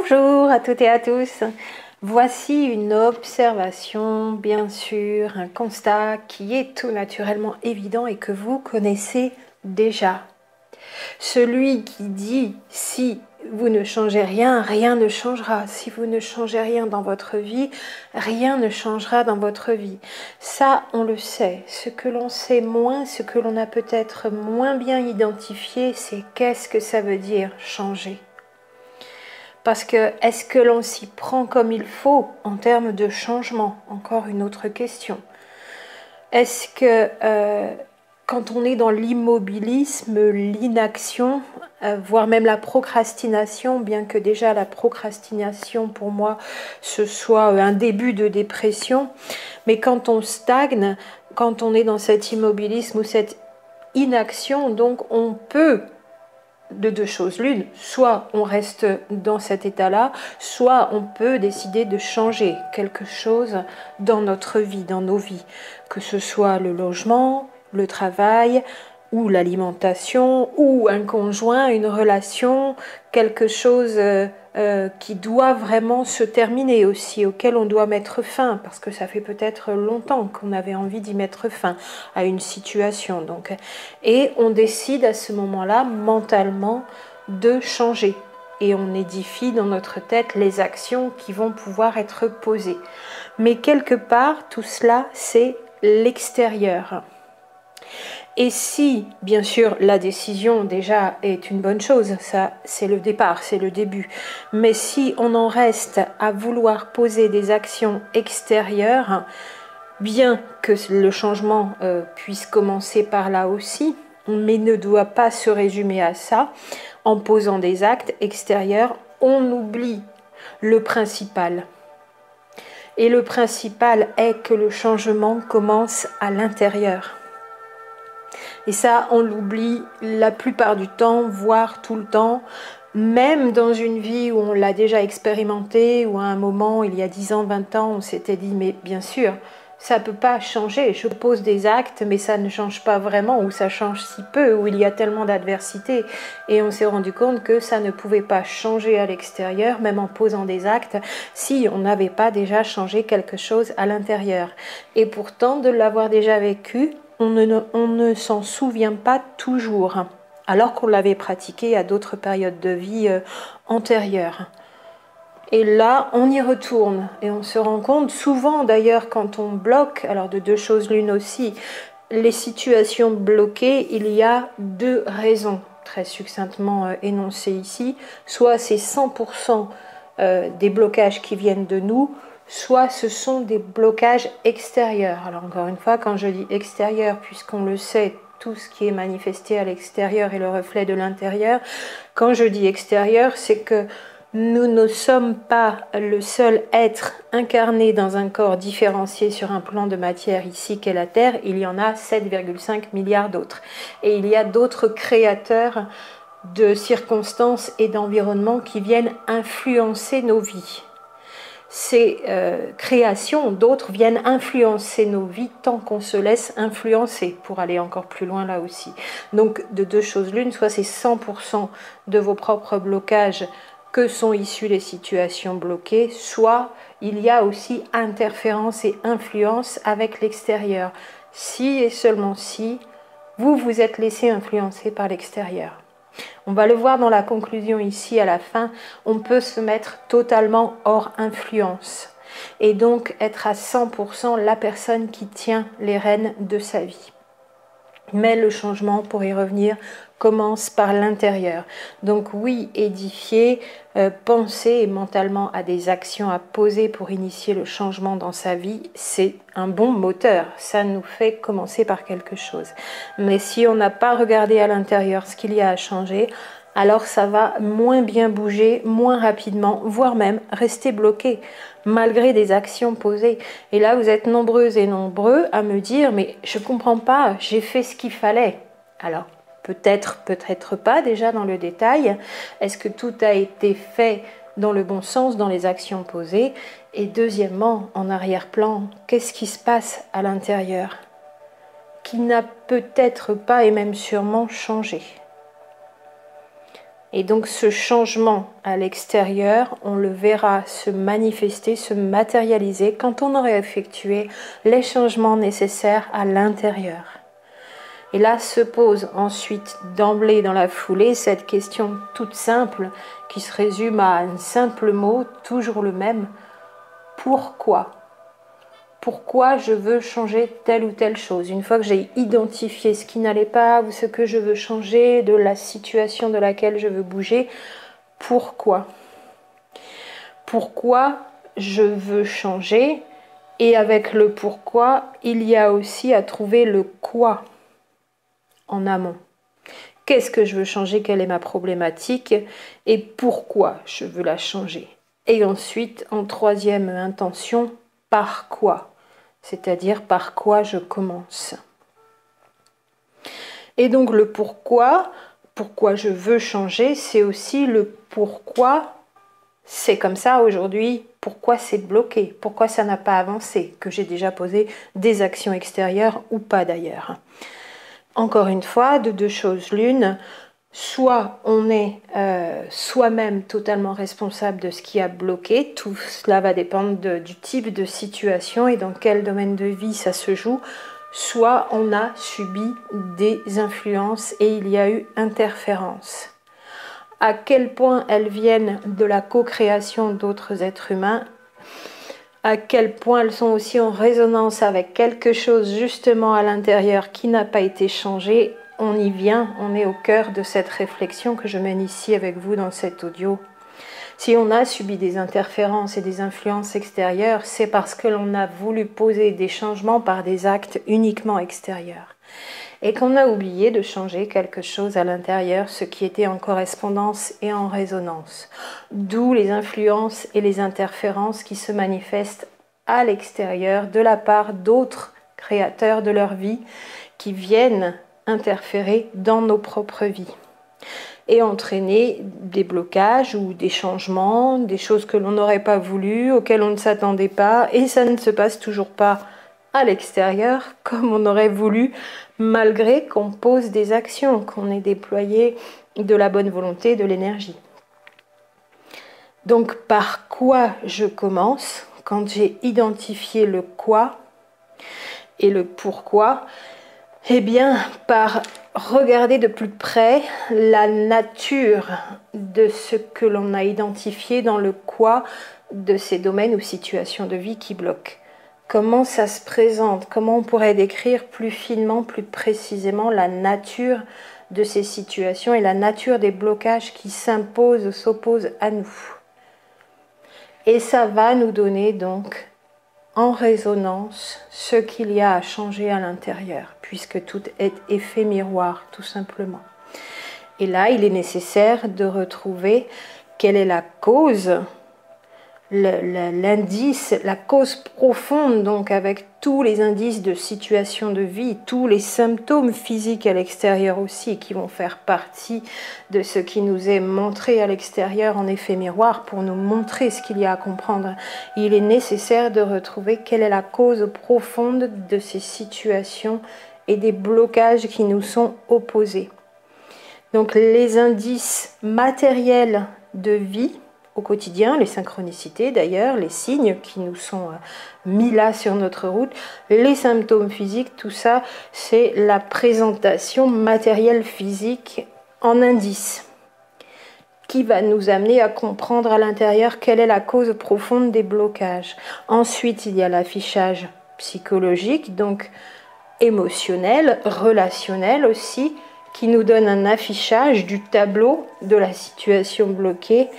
Bonjour à toutes et à tous. Voici une observation, bien sûr, un constat qui est tout naturellement évident et que vous connaissez déjà. Celui qui dit si vous ne changez rien, rien ne changera. Si vous ne changez rien dans votre vie, rien ne changera dans votre vie. Ça, on le sait. Ce que l'on sait moins, ce que l'on a peut-être moins bien identifié, c'est qu'est-ce que ça veut dire changer. Parce que est-ce que l'on s'y prend comme il faut en termes de changement? Encore une autre question. Est-ce que quand on est dans l'immobilisme, l'inaction, voire même la procrastination, bien que déjà la procrastination pour moi ce soit un début de dépression, mais quand on stagne, quand on est dans cet immobilisme ou cette inaction, donc on peut de deux choses l'une, soit on reste dans cet état-là, soit on peut décider de changer quelque chose dans notre vie, dans nos vies, que ce soit le logement, le travail, ou l'alimentation, ou un conjoint, une relation, quelque chose qui doit vraiment se terminer aussi, auquel on doit mettre fin, parce que ça fait peut-être longtemps qu'on avait envie d'y mettre fin à une situation. Donc, et on décide à ce moment-là, mentalement, de changer. Et on édifie dans notre tête les actions qui vont pouvoir être posées. Mais quelque part, tout cela, c'est l'extérieur. Et si, bien sûr, la décision déjà est une bonne chose, ça c'est le départ, c'est le début, mais si on en reste à vouloir poser des actions extérieures, bien que le changement puisse commencer par là aussi, mais ne doit pas se résumer à ça, en posant des actes extérieurs, on oublie le principal. Et le principal est que le changement commence à l'intérieur. Et ça, on l'oublie la plupart du temps, voire tout le temps, même dans une vie où on l'a déjà expérimenté, ou à un moment, il y a 10 ans, 20 ans, on s'était dit, mais bien sûr, ça ne peut pas changer, je pose des actes, mais ça ne change pas vraiment, ou ça change si peu, ou il y a tellement d'adversité. Et on s'est rendu compte que ça ne pouvait pas changer à l'extérieur, même en posant des actes, si on n'avait pas déjà changé quelque chose à l'intérieur. Et pourtant, de l'avoir déjà vécu, on ne s'en souvient pas toujours, alors qu'on l'avait pratiqué à d'autres périodes de vie antérieures. Et là, on y retourne et on se rend compte, souvent d'ailleurs quand on bloque, alors de deux choses l'une aussi, les situations bloquées, il y a deux raisons très succinctement énoncées ici. Soit c'est 100% des blocages qui viennent de nous, soit ce sont des blocages extérieurs. Alors encore une fois, quand je dis extérieur, puisqu'on le sait, tout ce qui est manifesté à l'extérieur est le reflet de l'intérieur. Quand je dis extérieur, c'est que nous ne sommes pas le seul être incarné dans un corps différencié sur un plan de matière ici qu'est la Terre. Il y en a 7,5 milliards d'autres. Et il y a d'autres créateurs de circonstances et d'environnements qui viennent influencer nos vies. Ces créations, d'autres, viennent influencer nos vies tant qu'on se laisse influencer, pour aller encore plus loin là aussi. Donc de deux choses l'une, soit c'est 100% de vos propres blocages que sont issues les situations bloquées, soit il y a aussi interférence et influence avec l'extérieur. Si et seulement si vous vous êtes laissé influencer par l'extérieur. On va le voir dans la conclusion ici à la fin, on peut se mettre totalement hors influence et donc être à 100% la personne qui tient les rênes de sa vie. Mais le changement, pour y revenir, commence par l'intérieur. Donc oui, édifier, penser mentalement à des actions à poser pour initier le changement dans sa vie, c'est un bon moteur. Ça nous fait commencer par quelque chose. Mais si on n'a pas regardé à l'intérieur ce qu'il y a à changer, alors ça va moins bien bouger, moins rapidement, voire même rester bloqué, malgré des actions posées. Et là, vous êtes nombreuses et nombreux à me dire, mais je ne comprends pas, j'ai fait ce qu'il fallait. Alors, peut-être, peut-être pas déjà dans le détail. Est-ce que tout a été fait dans le bon sens, dans les actions posées? Et deuxièmement, en arrière-plan, qu'est-ce qui se passe à l'intérieur qui n'a peut-être pas et même sûrement changé? Et donc ce changement à l'extérieur, on le verra se manifester, se matérialiser quand on aura effectué les changements nécessaires à l'intérieur. Et là se pose ensuite d'emblée dans la foulée cette question toute simple qui se résume à un simple mot, toujours le même, pourquoi ? Pourquoi je veux changer telle ou telle chose. Une fois que j'ai identifié ce qui n'allait pas ou ce que je veux changer, de la situation de laquelle je veux bouger, pourquoi? Pourquoi je veux changer? Et avec le pourquoi, il y a aussi à trouver le quoi en amont. Qu'est-ce que je veux changer? Quelle est ma problématique? Et pourquoi je veux la changer? Et ensuite, en troisième intention, par quoi? C'est-à-dire par quoi je commence. Et donc le pourquoi je veux changer, c'est aussi le pourquoi c'est comme ça aujourd'hui, pourquoi c'est bloqué, pourquoi ça n'a pas avancé, que j'ai déjà posé des actions extérieures ou pas d'ailleurs. Encore une fois, de deux choses l'une, soit on est soi-même totalement responsable de ce qui a bloqué, tout cela va dépendre du type de situation et dans quel domaine de vie ça se joue, soit on a subi des influences et il y a eu interférence. À quel point elles viennent de la co-création d'autres êtres humains, à quel point elles sont aussi en résonance avec quelque chose justement à l'intérieur qui n'a pas été changé, on y vient, on est au cœur de cette réflexion que je mène ici avec vous dans cet audio. Si on a subi des interférences et des influences extérieures, c'est parce que l'on a voulu poser des changements par des actes uniquement extérieurs. Et qu'on a oublié de changer quelque chose à l'intérieur, ce qui était en correspondance et en résonance. D'où les influences et les interférences qui se manifestent à l'extérieur de la part d'autres créateurs de leur vie qui viennent interférer dans nos propres vies et entraîner des blocages ou des changements, des choses que l'on n'aurait pas voulu, auxquelles on ne s'attendait pas, et ça ne se passe toujours pas à l'extérieur comme on aurait voulu, malgré qu'on pose des actions, qu'on ait déployé de la bonne volonté, de l'énergie. Donc par quoi je commence quand j'ai identifié le quoi et le pourquoi? Eh bien, par regarder de plus près la nature de ce que l'on a identifié dans le quoi de ces domaines ou situations de vie qui bloquent. Comment ça se présente? Comment on pourrait décrire plus finement, plus précisément la nature de ces situations et la nature des blocages qui s'imposent, s'opposent à nous? Et ça va nous donner donc en résonance ce qu'il y a à changer à l'intérieur, puisque tout est effet miroir, tout simplement. Et là, il est nécessaire de retrouver quelle est la cause, l'indice, la cause profonde, donc avec tous les indices de situation de vie, tous les symptômes physiques à l'extérieur aussi, qui vont faire partie de ce qui nous est montré à l'extérieur en effet miroir pour nous montrer ce qu'il y a à comprendre. Il est nécessaire de retrouver quelle est la cause profonde de ces situations et des blocages qui nous sont opposés. Donc les indices matériels de vie au quotidien, les synchronicités d'ailleurs, les signes qui nous sont mis là sur notre route, les symptômes physiques, tout ça, c'est la présentation matérielle physique en indice qui va nous amener à comprendre à l'intérieur quelle est la cause profonde des blocages. Ensuite, il y a l'affichage psychologique, donc émotionnel, relationnel aussi, qui nous donne un affichage du tableau de la situation bloquée.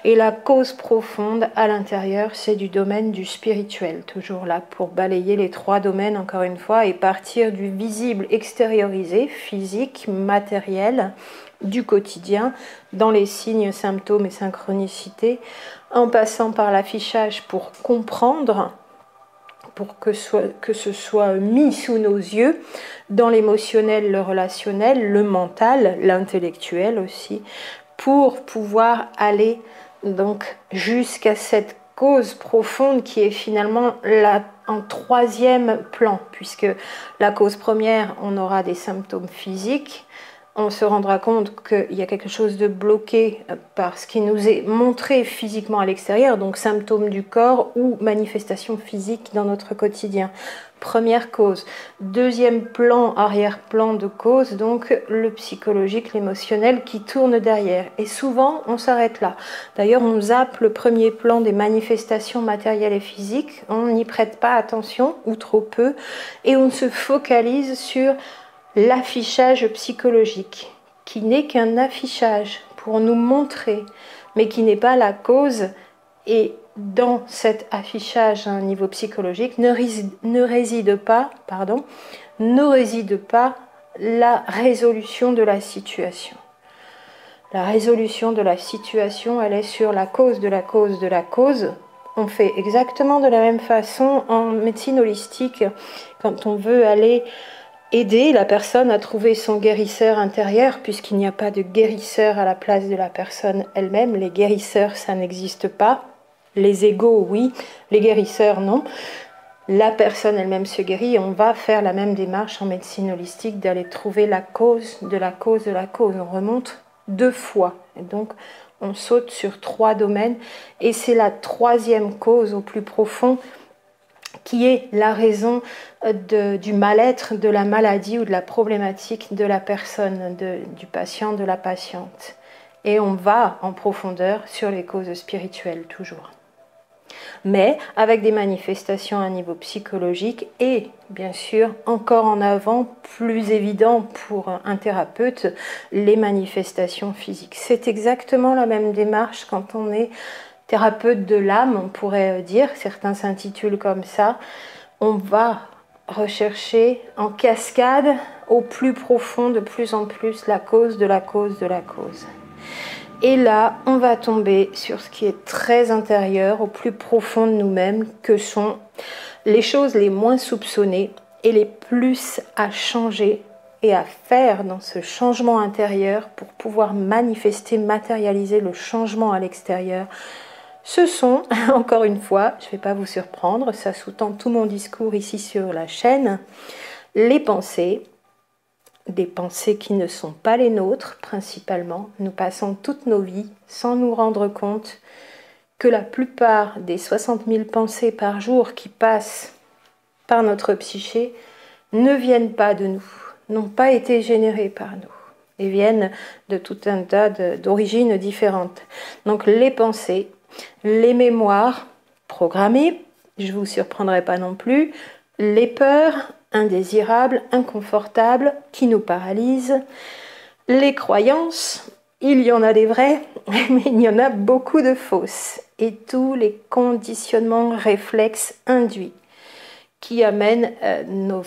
Et la cause profonde à l'intérieur, c'est du domaine du spirituel. Toujours là pour balayer les trois domaines encore une fois et partir du visible extériorisé, physique, matériel, du quotidien, dans les signes, symptômes et synchronicités, en passant par l'affichage pour comprendre, pour que ce soit mis sous nos yeux, dans l'émotionnel, le relationnel, le mental, l'intellectuel aussi, pour pouvoir aller donc jusqu'à cette cause profonde qui est finalement en troisième plan, puisque la cause première, on aura des symptômes physiques, on se rendra compte qu'il y a quelque chose de bloqué par ce qui nous est montré physiquement à l'extérieur, donc symptômes du corps ou manifestations physiques dans notre quotidien. Première cause. Deuxième plan, arrière-plan de cause, donc le psychologique, l'émotionnel qui tourne derrière. Et souvent, on s'arrête là. D'ailleurs, on zappe le premier plan des manifestations matérielles et physiques, on n'y prête pas attention, ou trop peu, et on se focalise sur l'affichage psychologique, qui n'est qu'un affichage pour nous montrer, mais qui n'est pas la cause. Et dans cet affichage à un niveau psychologique ne réside pas la résolution de la situation. La résolution de la situation, elle est sur la cause de la cause de la cause. On fait exactement de la même façon en médecine holistique quand on veut aller aider la personne à trouver son guérisseur intérieur, puisqu'il n'y a pas de guérisseur à la place de la personne elle-même. Les guérisseurs, ça n'existe pas. Les égos, oui. Les guérisseurs, non. La personne elle-même se guérit et on va faire la même démarche en médecine holistique d'aller trouver la cause de la cause de la cause. On remonte 2 fois. Et donc, on saute sur 3 domaines. Et c'est la 3e cause au plus profond qui est la raison du mal-être, de la maladie ou de la problématique de la personne, du patient, de la patiente. Et on va en profondeur sur les causes spirituelles toujours. Mais avec des manifestations à un niveau psychologique et bien sûr encore en avant, plus évident pour un thérapeute, les manifestations physiques. C'est exactement la même démarche quand on est thérapeute de l'âme, on pourrait dire, certains s'intitulent comme ça. On va rechercher en cascade au plus profond de plus en plus la cause de la cause de la cause. Et là, on va tomber sur ce qui est très intérieur, au plus profond de nous-mêmes, que sont les choses les moins soupçonnées et les plus à changer et à faire dans ce changement intérieur pour pouvoir manifester, matérialiser le changement à l'extérieur. Ce sont, encore une fois, je ne vais pas vous surprendre, ça sous-tend tout mon discours ici sur la chaîne, les pensées, des pensées qui ne sont pas les nôtres principalement. Nous passons toutes nos vies sans nous rendre compte que la plupart des 60 000 pensées par jour qui passent par notre psyché ne viennent pas de nous, n'ont pas été générées par nous et viennent de tout un tas d'origines différentes. Donc les pensées, les mémoires programmées, je ne vous surprendrai pas non plus, les peurs indésirables, inconfortables, qui nous paralysent, les croyances, il y en a des vraies, mais il y en a beaucoup de fausses, et tous les conditionnements réflexes induits qui amènent nos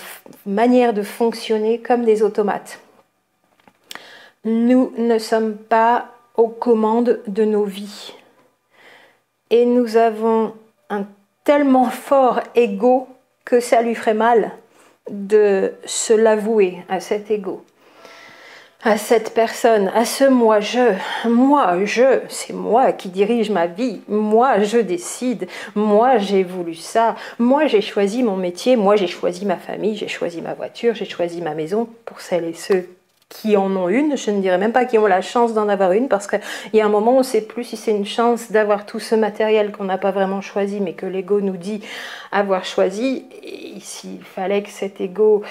manières de fonctionner comme des automates. Nous ne sommes pas aux commandes de nos vies. Et nous avons un tellement fort ego que ça lui ferait mal de se l'avouer à cet ego, à cette personne, à ce moi-je, c'est moi qui dirige ma vie, moi je décide, moi j'ai voulu ça, moi j'ai choisi mon métier, moi j'ai choisi ma famille, j'ai choisi ma voiture, j'ai choisi ma maison, pour celles et ceux qui en ont une, je ne dirais même pas qui ont la chance d'en avoir une, parce qu'il y a un moment où on ne sait plus si c'est une chance d'avoir tout ce matériel qu'on n'a pas vraiment choisi, mais que l'ego nous dit avoir choisi, et s'il fallait que cet ego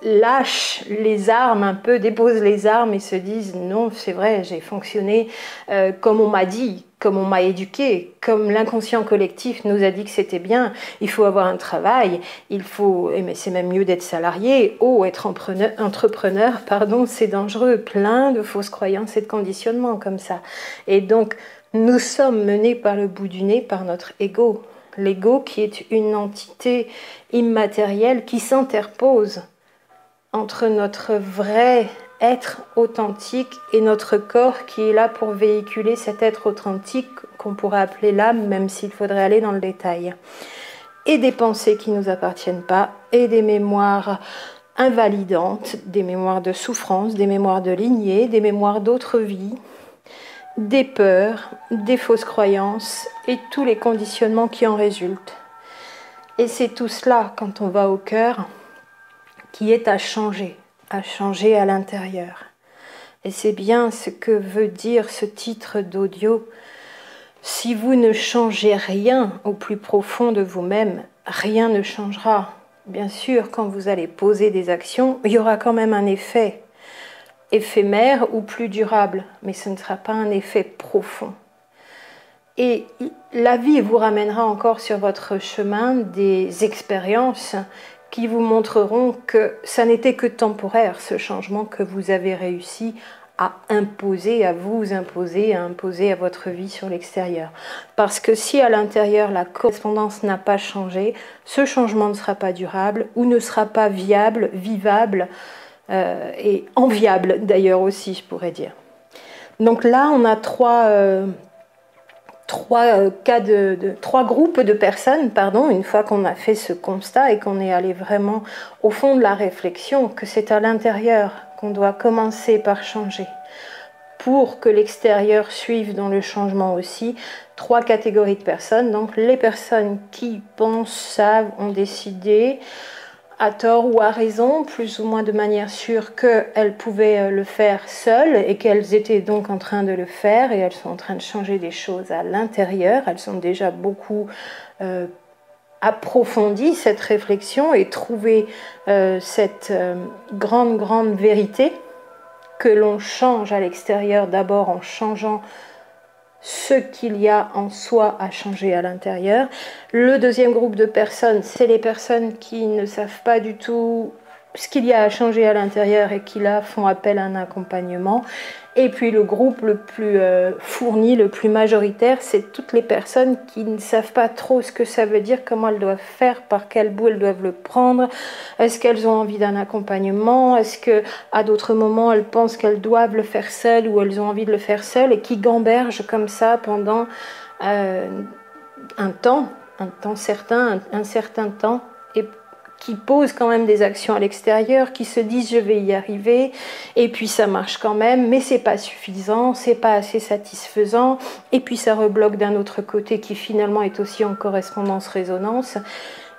lâche les armes un peu, dépose les armes et se dise non, c'est vrai, j'ai fonctionné comme on m'a dit, comme on m'a éduqué, comme l'inconscient collectif nous a dit que c'était bien, il faut avoir un travail, il faut, mais c'est même mieux d'être salarié, être entrepreneur, c'est dangereux, plein de fausses croyances et de conditionnements comme ça. Et donc, nous sommes menés par le bout du nez par notre ego. L'ego qui est une entité immatérielle qui s'interpose entre notre vrai être authentique et notre corps qui est là pour véhiculer cet être authentique qu'on pourrait appeler l'âme, même s'il faudrait aller dans le détail. Et des pensées qui ne nous appartiennent pas, et des mémoires invalidantes, des mémoires de souffrance, des mémoires de lignée, des mémoires d'autres vies, des peurs, des fausses croyances et tous les conditionnements qui en résultent. Et c'est tout cela, quand on va au cœur, qui est à changer. à changer à l'intérieur. Et c'est bien ce que veut dire ce titre d'audio. Si vous ne changez rien au plus profond de vous-même, rien ne changera. Bien sûr, quand vous allez poser des actions, il y aura quand même un effet éphémère ou plus durable, mais ce ne sera pas un effet profond. Et la vie vous ramènera encore sur votre chemin des expériences qui vous montreront que ça n'était que temporaire, ce changement que vous avez réussi à imposer, à vous imposer, à imposer à votre vie sur l'extérieur. Parce que si à l'intérieur la correspondance n'a pas changé, ce changement ne sera pas durable ou ne sera pas viable, vivable et enviable d'ailleurs aussi, je pourrais dire. Donc là, on a trois groupes de personnes, une fois qu'on a fait ce constat et qu'on est allé vraiment au fond de la réflexion, que c'est à l'intérieur qu'on doit commencer par changer. Pour que l'extérieur suive dans le changement aussi, 3 catégories de personnes. Donc les personnes qui pensent, savent, ont décidé, à tort ou à raison, plus ou moins de manière sûre qu'elles pouvaient le faire seules et qu'elles étaient donc en train de le faire et elles sont en train de changer des choses à l'intérieur. Elles ont déjà beaucoup approfondi cette réflexion et trouvé cette grande vérité que l'on change à l'extérieur d'abord en changeant ce qu'il y a en soi à changer à l'intérieur. Le deuxième groupe de personnes, c'est les personnes qui ne savent pas du tout ce qu'il y a à changer à l'intérieur et qui là font appel à un accompagnement. Et puis le groupe le plus fourni, le plus majoritaire, c'est toutes les personnes qui ne savent pas trop ce que ça veut dire, comment elles doivent faire, par quel bout elles doivent le prendre. Est-ce qu'elles ont envie d'un accompagnement? Est-ce qu'à d'autres moments, elles pensent qu'elles doivent le faire seules ou elles ont envie de le faire seules et qui gambergent comme ça pendant un certain temps et qui posent quand même des actions à l'extérieur, qui se disent je vais y arriver, et puis ça marche quand même, mais c'est pas suffisant, c'est pas assez satisfaisant, et puis ça rebloque d'un autre côté qui finalement est aussi en correspondance-résonance,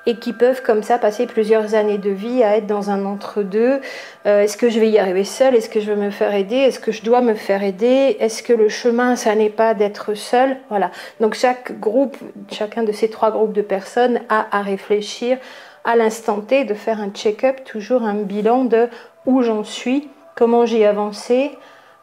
et qui peuvent comme ça passer plusieurs années de vie à être dans un entre-deux. Est-ce que je vais y arriver seule? Est-ce que je vais me faire aider? Est-ce que je dois me faire aider? Est-ce que le chemin, ça n'est pas d'être seule? Voilà. Donc chacun de ces 3 groupes de personnes a à réfléchir à l'instant T, de faire un check-up, toujours un bilan de où j'en suis, comment j'ai avancé,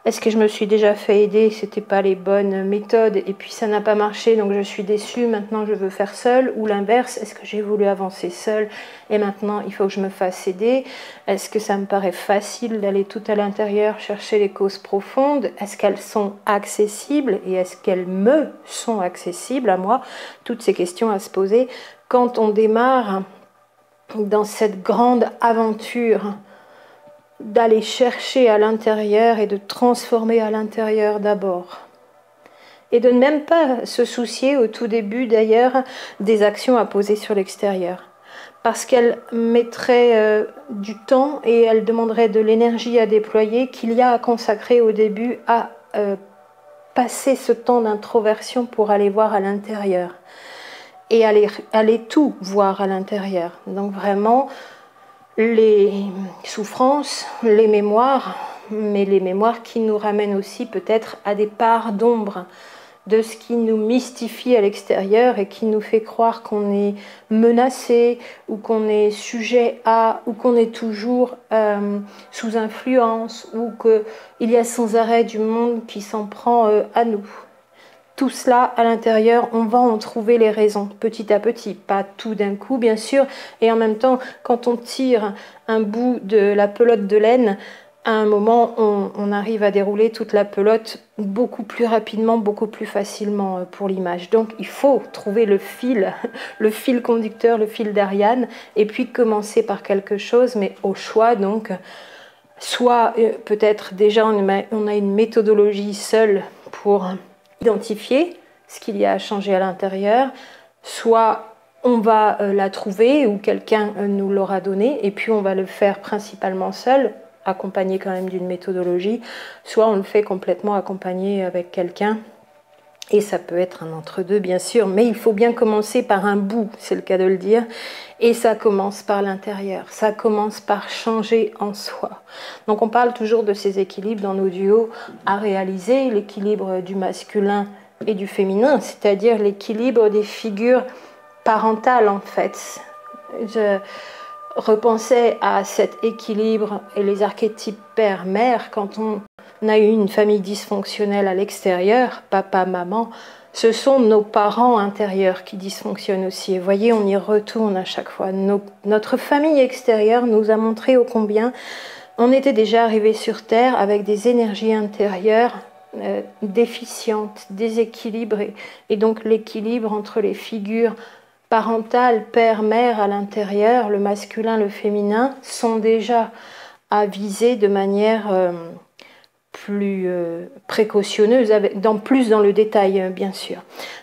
est-ce que je me suis déjà fait aider, c'était pas les bonnes méthodes et puis ça n'a pas marché donc je suis déçue, maintenant je veux faire seule, ou l'inverse, est-ce que j'ai voulu avancer seule et maintenant il faut que je me fasse aider, est-ce que ça me paraît facile d'aller tout à l'intérieur chercher les causes profondes, est-ce qu'elles sont accessibles et est-ce qu'elles me sont accessibles à moi, toutes ces questions à se poser quand on démarre dans cette grande aventure d'aller chercher à l'intérieur et de transformer à l'intérieur d'abord. Et de ne même pas se soucier au tout début d'ailleurs des actions à poser sur l'extérieur. Parce qu'elles mettraient du temps et elles demanderaient de l'énergie à déployer qu'il y a à consacrer au début à passer ce temps d'introversion pour aller voir à l'intérieur. Et aller tout voir à l'intérieur. Donc vraiment, les souffrances, les mémoires, mais les mémoires qui nous ramènent aussi peut-être à des parts d'ombre de ce qui nous mystifie à l'extérieur et qui nous fait croire qu'on est menacé ou qu'on est sujet à, ou qu'on est toujours sous influence ou qu'il y a sans arrêt du monde qui s'en prend à nous. Tout cela à l'intérieur, on va en trouver les raisons petit à petit, pas tout d'un coup bien sûr, et en même temps quand on tire un bout de la pelote de laine, à un moment on arrive à dérouler toute la pelote beaucoup plus rapidement, beaucoup plus facilement pour l'image. Donc il faut trouver le fil conducteur, le fil d'Ariane, et puis commencer par quelque chose, mais au choix donc. Soit peut-être déjà on a une méthodologie seule pour identifier ce qu'il y a à changer à l'intérieur, soit on va la trouver ou quelqu'un nous l'aura donné et puis on va le faire principalement seul, accompagné quand même d'une méthodologie, soit on le fait complètement accompagné avec quelqu'un Et ça peut être un entre-deux, bien sûr, mais il faut bien commencer par un bout, c'est le cas de le dire. Et ça commence par l'intérieur, ça commence par changer en soi. Donc on parle toujours de ces équilibres dans nos duos à réaliser, l'équilibre du masculin et du féminin, c'est-à-dire l'équilibre des figures parentales en fait. Je repensais à cet équilibre et les archétypes père-mère quand on a eu une famille dysfonctionnelle à l'extérieur, papa, maman, ce sont nos parents intérieurs qui dysfonctionnent aussi. Et voyez, on y retourne à chaque fois. Notre famille extérieure nous a montré ô combien on était déjà arrivé sur Terre avec des énergies intérieures déficientes, déséquilibrées. Et donc l'équilibre entre les figures parentales, père, mère à l'intérieur, le masculin, le féminin, sont déjà à viser de manière plus précautionneuse, plus dans le détail, bien sûr.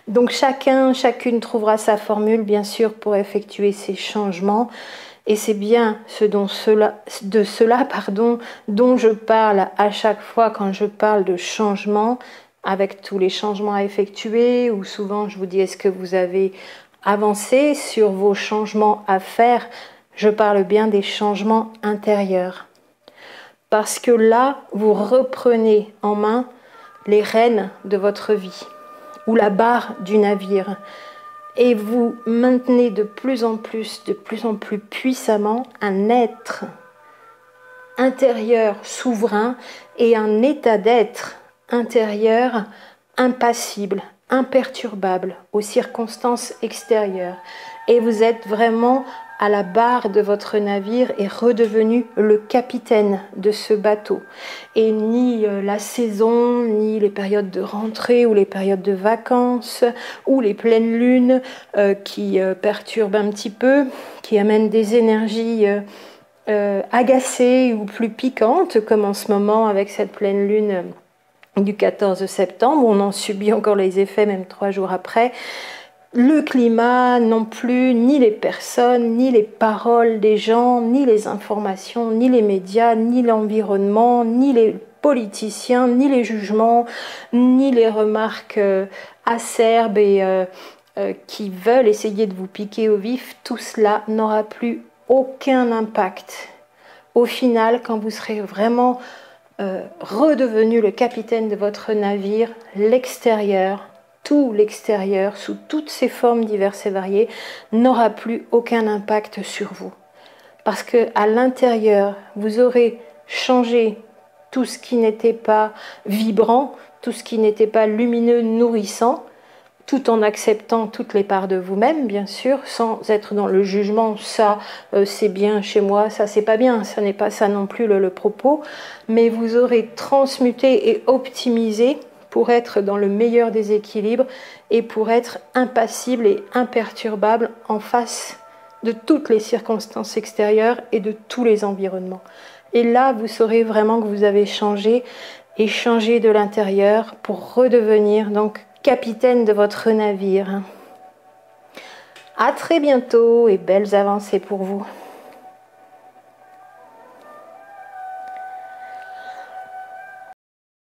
Donc chacune trouvera sa formule, bien sûr, pour effectuer ces changements. Et c'est bien dont je parle à chaque fois quand je parle de changement, avec tous les changements à effectuer, ou souvent je vous dis est-ce que vous avez avancé sur vos changements à faire. Je parle bien des changements intérieurs. Parce que là, vous reprenez en main les rênes de votre vie, ou la barre du navire. Et vous maintenez de plus en plus puissamment un être intérieur souverain et un état d'être intérieur impassible, imperturbable aux circonstances extérieures. Et vous êtes vraiment à la barre de votre navire et redevenu le capitaine de ce bateau. Et ni la saison, ni les périodes de rentrée ou les périodes de vacances ou les pleines lunes qui perturbent un petit peu, qui amènent des énergies agacées ou plus piquantes, comme en ce moment avec cette pleine lune du 14 septembre, on en subit encore les effets même 3 jours après. Le climat non plus, ni les personnes, ni les paroles des gens, ni les informations, ni les médias, ni l'environnement, ni les politiciens, ni les jugements, ni les remarques acerbes et qui veulent essayer de vous piquer au vif, tout cela n'aura plus aucun impact. Au final, quand vous serez vraiment redevenu le capitaine de votre navire, l'extérieur, tout l'extérieur, sous toutes ses formes diverses et variées, n'aura plus aucun impact sur vous. Parce qu'à l'intérieur, vous aurez changé tout ce qui n'était pas vibrant, tout ce qui n'était pas lumineux, nourrissant, tout en acceptant toutes les parts de vous-même, bien sûr, sans être dans le jugement, ça c'est bien chez moi, ça c'est pas bien, ça n'est pas ça non plus le propos, mais vous aurez transmuté et optimisé pour être dans le meilleur des équilibres et pour être impassible et imperturbable en face de toutes les circonstances extérieures et de tous les environnements. Et là, vous saurez vraiment que vous avez changé et changé de l'intérieur pour redevenir donc capitaine de votre navire. À très bientôt et belles avancées pour vous.